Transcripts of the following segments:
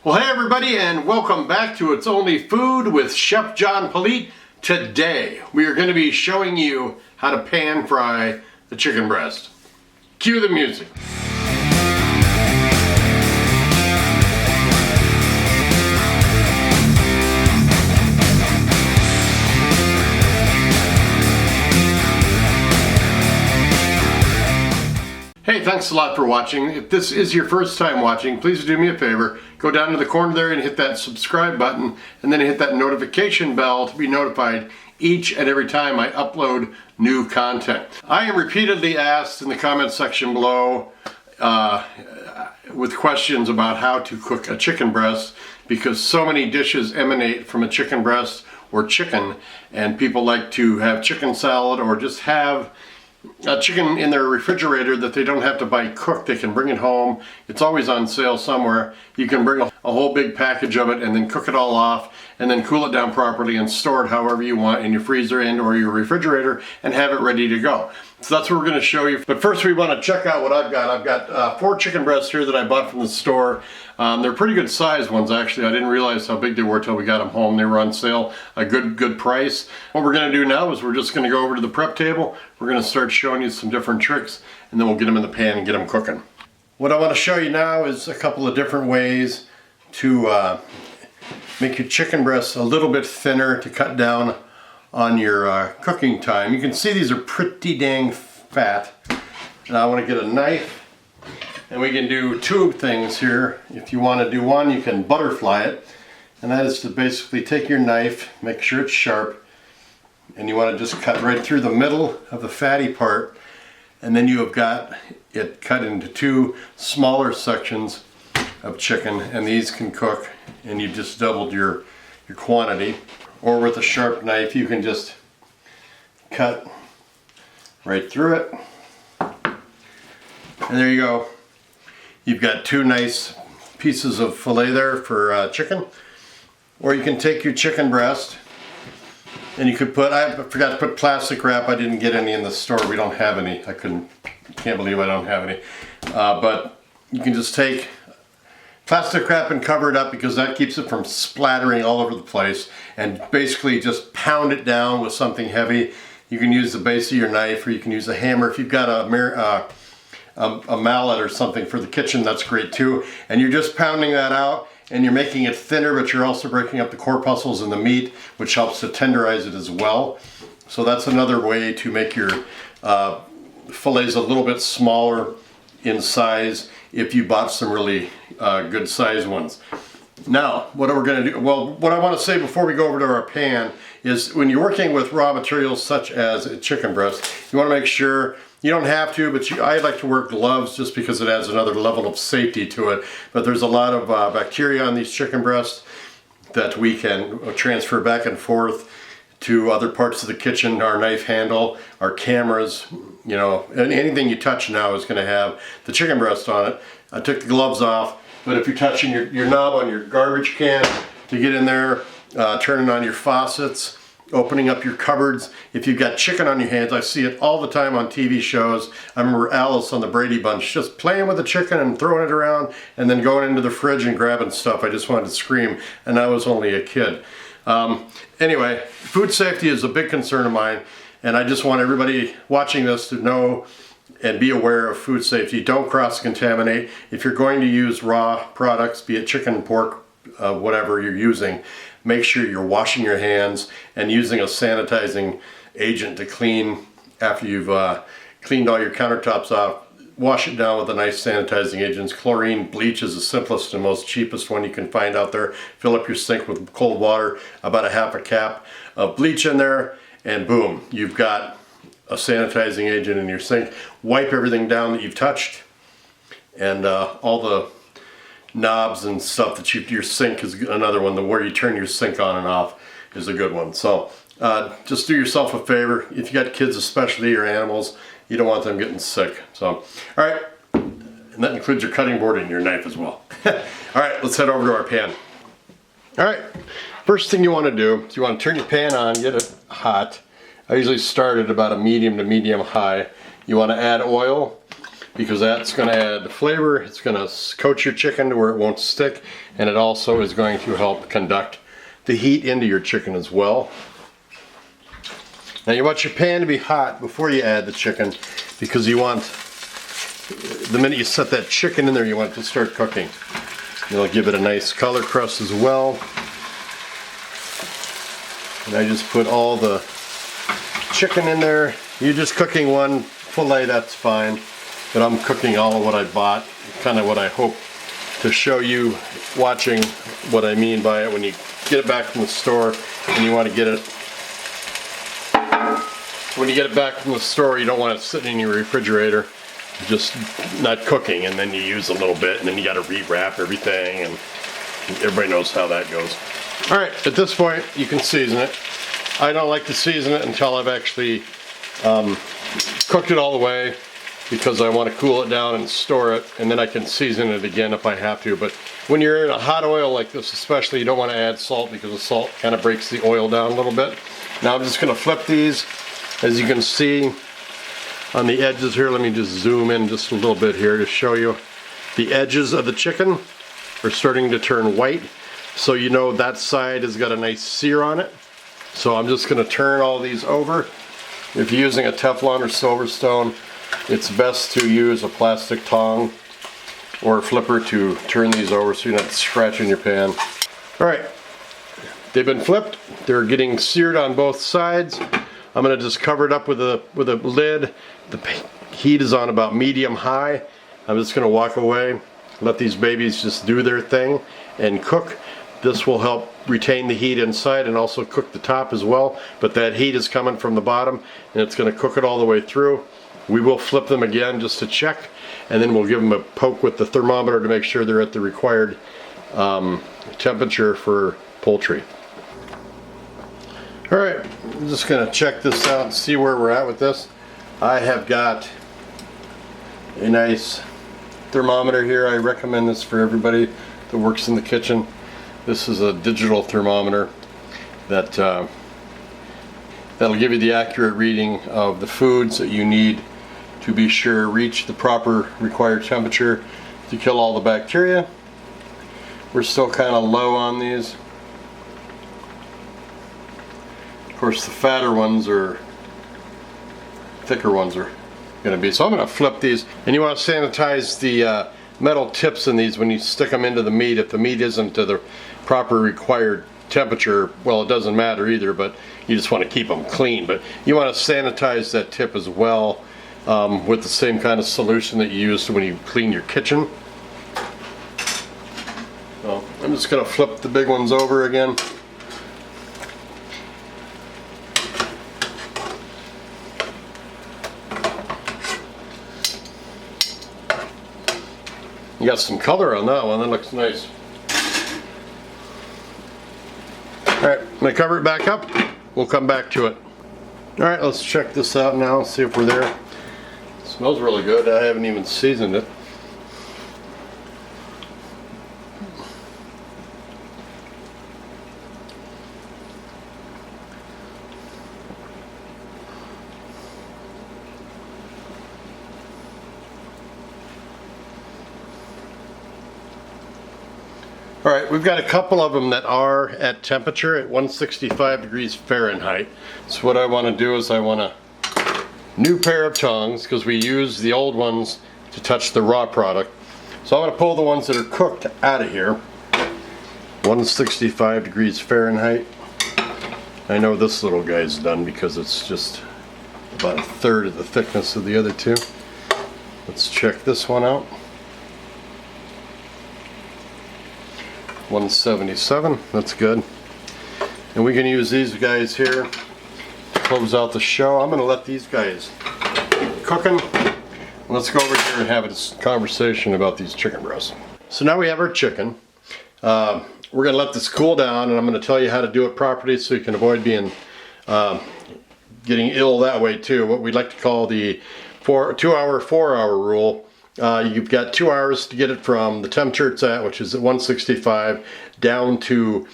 Well, hey everybody, and welcome back to It's Only Food with Chef John Politte. Today, we are going to be showing you how to pan fry the chicken breast. Cue the music. Hey, thanks a lot for watching. If this is your first time watching, please do me a favor. Go down to the corner there and hit that subscribe button, and then hit that notification bell to be notified each and every time I upload new content. I am repeatedly asked in the comment section below with questions about how to cook a chicken breast, because so many dishes emanate from a chicken breast or chicken, and people like to have chicken salad or just have a chicken in their refrigerator that they don't have to buy cooked. They can bring it home. It's always on sale somewhere. You can bring a whole big package of it and then cook it all off and then cool it down properly and store it however you want in your freezer and or your refrigerator and have it ready to go. So that's what we're going to show you. But first we want to check out what I've got. I've got 4 chicken breasts here that I bought from the store. They're pretty good sized ones actually. I didn't realize how big they were till we got them home. They were on sale, a good price. What we're going to do now is we're just going to go over to the prep table. We're going to start showing you some different tricks, and then we'll get them in the pan and get them cooking. What I want to show you now is a couple of different ways to make your chicken breasts a little bit thinner to cut down on your cooking time. You can see these are pretty dang fat. Now I want to get a knife, and we can do 2 things here. If you want to do one, you can butterfly it, and that is to basically take your knife, make sure it's sharp, and you want to just cut right through the middle of the fatty part, and then you have got it cut into 2 smaller sections of chicken, and these can cook, and you've just doubled your quantity. Or with a sharp knife, you can just cut right through it. And there you go. You've got 2 nice pieces of fillet there for chicken. Or you can take your chicken breast, and you could put, I forgot to put plastic wrap. I didn't get any in the store. We don't have any. Can't believe I don't have any. But you can just take plastic wrap and cover it up, because that keeps it from splattering all over the place, and basically just pound it down with something heavy. You can use the base of your knife, or you can use a hammer. If you've got a mallet or something for the kitchen, that's great too. And you're just pounding that out, and you're making it thinner, but you're also breaking up the corpuscles in the meat, which helps to tenderize it as well. So that's another way to make your fillets a little bit smaller in size if you bought some really good size ones. Now, what are we going to do? Well, what I want to say before we go over to our pan is, when you're working with raw materials such as a chicken breast, you want to make sure, you don't have to, but I like to wear gloves just because it adds another level of safety to it. But there's a lot of bacteria on these chicken breasts that we can transfer back and forth to other parts of the kitchen, our knife handle, our cameras, you know, and anything you touch now is going to have the chicken breast on it. I took the gloves off, but if you're touching your knob on your garbage can to get in there, turning on your faucets, opening up your cupboards, if you've got chicken on your hands, I see it all the time on TV shows. I remember Alice on the Brady Bunch just playing with the chicken and throwing it around and then going into the fridge and grabbing stuff. I just wanted to scream, and I was only a kid. Anyway, food safety is a big concern of mine, and I just want everybody watching this to know and be aware of food safety. Don't cross-contaminate. If you're going to use raw products, be it chicken, pork, whatever you're using, make sure you're washing your hands and using a sanitizing agent to clean after you've cleaned all your countertops off. Wash it down with a nice sanitizing agent. Chlorine bleach is the simplest and most cheapest one you can find out there. Fill up your sink with cold water, about a half a cap of bleach in there, and boom, you've got a sanitizing agent in your sink. Wipe everything down that you've touched, and all the knobs and stuff that your sink is another one. Where you turn your sink on and off is a good one. So just do yourself a favor. If you got kids, especially, or animals, you don't want them getting sick. So, all right, and that includes your cutting board and your knife as well. All right, let's head over to our pan. All right, first thing you want to do is you want to turn your pan on, get it hot. I usually start at about a medium to medium high. You want to add oil. because that's going to add flavor. It's going to coat your chicken to where it won't stick, and it also is going to help conduct the heat into your chicken as well. Now you want your pan to be hot before you add the chicken, because you want, the minute you set that chicken in there, you want it to start cooking. It'll give it a nice color crust as well. And I just put all the chicken in there. You're just cooking one fillet, that's fine. But I'm cooking all of what I bought, kind of what I hope to show you watching what I mean by it. When you get it back from the store and you want to get it, when you get it back from the store, you don't want it sitting in your refrigerator just not cooking, and then you use a little bit and then you got to rewrap everything, and everybody knows how that goes. All right, at this point you can season it. I don't like to season it until I've actually cooked it all the way, because I want to cool it down and store it, and then I can season it again if I have to. But when you're in a hot oil like this especially, you don't want to add salt, because the salt kind of breaks the oil down a little bit. Now I'm just going to flip these. As you can see on the edges here, let me just zoom in just a little bit here to show you. The edges of the chicken are starting to turn white, so you know that side has got a nice sear on it. So I'm just going to turn all these over. If you're using a Teflon or Silverstone, it's best to use a plastic tong or a flipper to turn these over so you're not scratching your pan. Alright, they've been flipped. They're getting seared on both sides. I'm going to just cover it up with a lid. The heat is on about medium high. I'm just going to walk away, let these babies just do their thing and cook. This will help retain the heat inside and also cook the top as well, but that heat is coming from the bottom and it's going to cook it all the way through. We will flip them again just to check, and then we'll give them a poke with the thermometer to make sure they're at the required temperature for poultry. Alright, I'm just going to check this out and see where we're at with this. I have got a nice thermometer here. I recommend this for everybody that works in the kitchen. This is a digital thermometer that that'll give you the accurate reading of the foods that you need to be sure reach the proper required temperature to kill all the bacteria. We're still kind of low on these. Of course, the fatter ones or thicker ones are going to be. So I'm going to flip these, and you want to sanitize the metal tips in these when you stick them into the meat. If the meat isn't to the proper required temperature, well, it doesn't matter either, but you just want to keep them clean. But you want to sanitize that tip as well with the same kind of solution that you use when you clean your kitchen. So I'm just going to flip the big ones over again. You got some color on that one, that looks nice. Alright, I'm going to cover it back up. We'll come back to it. Alright, let's check this out now and see if we're there. It smells really good. I haven't even seasoned it. Alright, we've got a couple of them that are at temperature at 165 degrees Fahrenheit. So what I want to do is I want a new pair of tongs, because we use the old ones to touch the raw product. So I'm going to pull the ones that are cooked out of here. 165 degrees Fahrenheit. I know this little guy's done because it's just about a third of the thickness of the other two. Let's check this one out. 177, that's good. And we can use these guys here to close out the show. I'm going to let these guys cooking. Let's go over here and have a conversation about these chicken breasts. So now we have our chicken. We're going to let this cool down, and I'm going to tell you how to do it properly so you can avoid being getting ill that way too. What we like to call the 2-hour, 4-hour rule. You've got 2 hours to get it from the temperature it's at, which is at 165, down to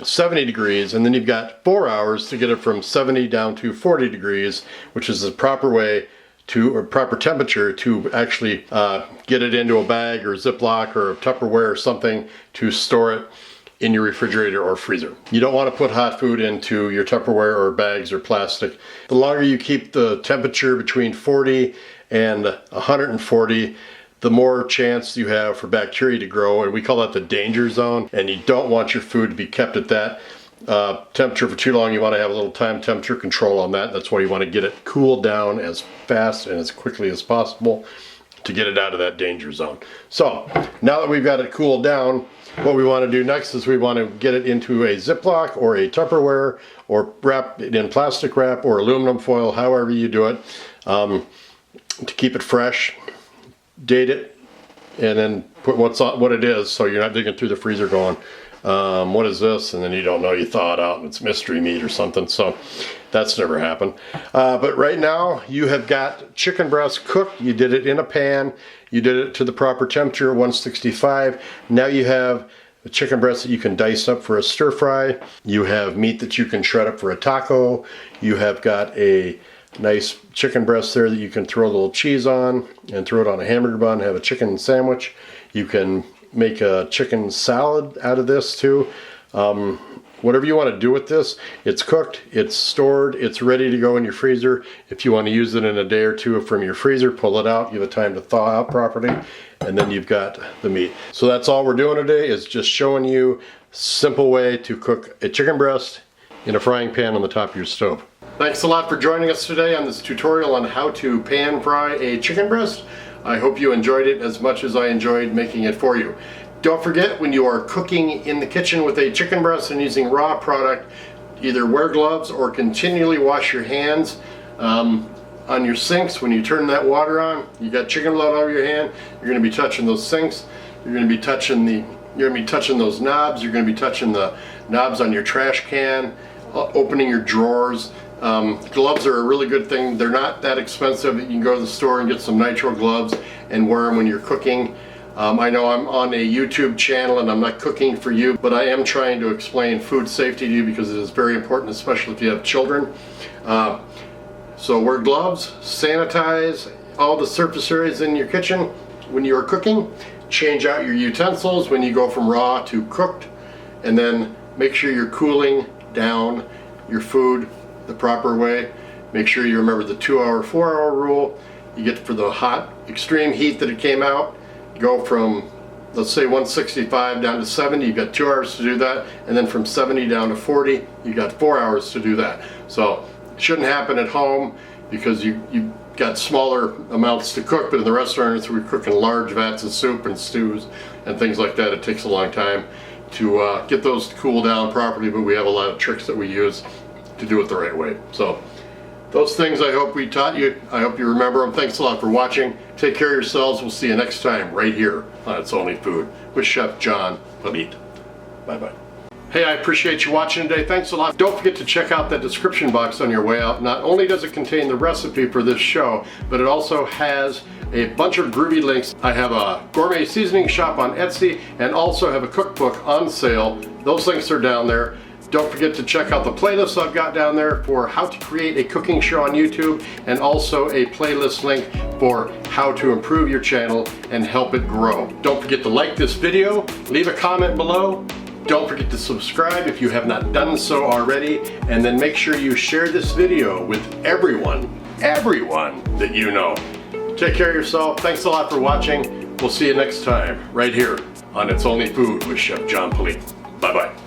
70 degrees, and then you've got 4 hours to get it from 70 down to 40 degrees, which is the proper way or proper temperature to actually get it into a bag or Ziploc or a Tupperware or something to store it in your refrigerator or freezer. You don't want to put hot food into your Tupperware or bags or plastic. The longer you keep the temperature between 40 and 140, the more chance you have for bacteria to grow, and we call that the danger zone, and you don't want your food to be kept at that temperature for too long. You want to have a little time temperature control on that. That's why you want to get it cooled down as fast and as quickly as possible to get it out of that danger zone. So now that we've got it cooled down, what we want to do next is we want to get it into a Ziploc or a Tupperware, or wrap it in plastic wrap or aluminum foil, however you do it, to keep it fresh. Date it, and then put what it is, so you're not digging through the freezer going, what is this? And then you don't know, you thaw it out and it's mystery meat or something. So that's never happened. But right now you have got chicken breast cooked. You did it in a pan. You did it to the proper temperature, 165. Now you have a chicken breast that you can dice up for a stir fry. You have meat that you can shred up for a taco. You have got a nice chicken breast there that you can throw a little cheese on and throw it on a hamburger bun, have a chicken sandwich. You can make a chicken salad out of this too. Whatever you want to do with this, it's cooked, it's stored, it's ready to go in your freezer. If you want to use it in a day or two from your freezer, pull it out, give it time to thaw out properly, and then you've got the meat. So that's all we're doing today, is just showing you a simple way to cook a chicken breast in a frying pan on the top of your stove. Thanks a lot for joining us today on this tutorial on how to pan fry a chicken breast. I hope you enjoyed it as much as I enjoyed making it for you. Don't forget, when you are cooking in the kitchen with a chicken breast and using raw product, either wear gloves or continually wash your hands on your sinks. When you turn that water on, you got chicken blood all over your hand, you're going to be touching those sinks, you're going to be touching those knobs, you're going to be touching the knobs on your trash can, opening your drawers. Gloves are a really good thing. They're not that expensive. You can go to the store and get some nitrile gloves and wear them when you're cooking. I know I'm on a YouTube channel and I'm not cooking for you, but I am trying to explain food safety to you because it is very important, especially if you have children. So wear gloves, sanitize all the surface areas in your kitchen when you are cooking. Change out your utensils when you go from raw to cooked, and then make sure you're cooling down your food the proper way. Make sure you remember the 2-hour, 4-hour rule. You get for the hot, extreme heat that it came out, go from, let's say 165 down to 70, you've got 2 hours to do that, and then from 70 down to 40, you've got 4 hours to do that. So it shouldn't happen at home because you got smaller amounts to cook, but in the restaurants we're cooking large vats of soup and stews and things like that. It takes a long time to get those to cool down properly, but we have a lot of tricks that we use to do it the right way. So those things I hope we taught you. I hope you remember them. Thanks a lot for watching. Take care of yourselves. We'll see you next time right here on It's Only Food with Chef John Politte. Bye-bye. Hey, I appreciate you watching today. Thanks a lot. Don't forget to check out that description box on your way out. Not only does it contain the recipe for this show, but it also has a bunch of groovy links. I have a gourmet seasoning shop on Etsy and also have a cookbook on sale. Those links are down there. Don't forget to check out the playlist I've got down there for how to create a cooking show on YouTube, and also a playlist link for how to improve your channel and help it grow. Don't forget to like this video, leave a comment below. Don't forget to subscribe if you have not done so already, and then make sure you share this video with everyone that you know. Take care of yourself. Thanks a lot for watching. We'll see you next time right here on It's Only Food with Chef John Politte. Bye-bye.